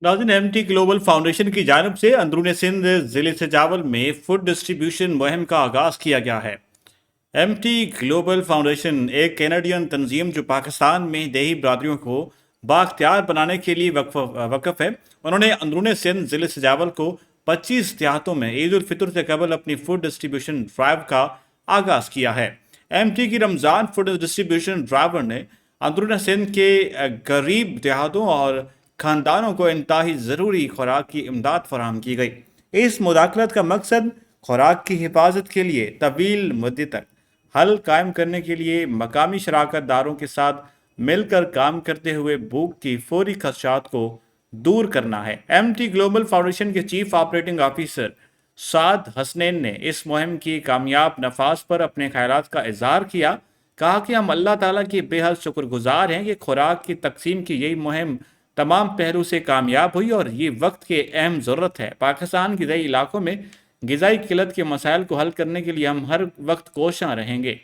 नाज़रीन, MT global foundation की जानिब से अंदरून सिंध ज़िले सजावल में फूड डिस्ट्रीब्यूशन मुहिम का आगाज़ किया गया है। एमटी ग्लोबल फाउंडेशन एक कैनेडियन तंजीम जो पाकिस्तान में देही बरादरियों को बाख्तियार बनाने के लिए वक़फ़ है। उन्होंने अंदरून सिंध ज़िले सजावल को 25 देहातों में ईद उल फितर से कबल अपनी फूड डिस्ट्रीब्यूशन ड्राइव का आगाज़ किया है। एमटी की रमज़ान फूड डिस्ट्रीब्यूशन ड्राइवर ने अंदरून सिंध के गरीब देहातों और ख़ानदानों को इंतहाई ज़रूरी खुराक की इमदाद फराहम की गई। इस मुदाखलत का मकसद खुराक की हिफाजत के लिए तवील मुद्दे तक हल कायम करने के लिए मकामी शराकत दारों के साथ मिलकर काम करते हुए भूख की फौरी खदशात को दूर करना है। एमटी ग्लोबल फाउंडेशन के चीफ ऑपरेटिंग ऑफिसर साद हसनैन ने इस मुहिम की कामयाब नफाज पर अपने ख्यालात का इजहार किया। कहा कि हम अल्लाह ताला के बेहद शुक्रगुजार हैं कि खुराक की तकसीम की यही मुहिम तमाम पहलू से कामयाब हुई और ये वक्त की अहम ज़रूरत है। पाकिस्तान के कई इलाकों में ग़िज़ाई किल्लत के मसाइल को हल करने के लिए हम हर वक्त कोशां रहेंगे।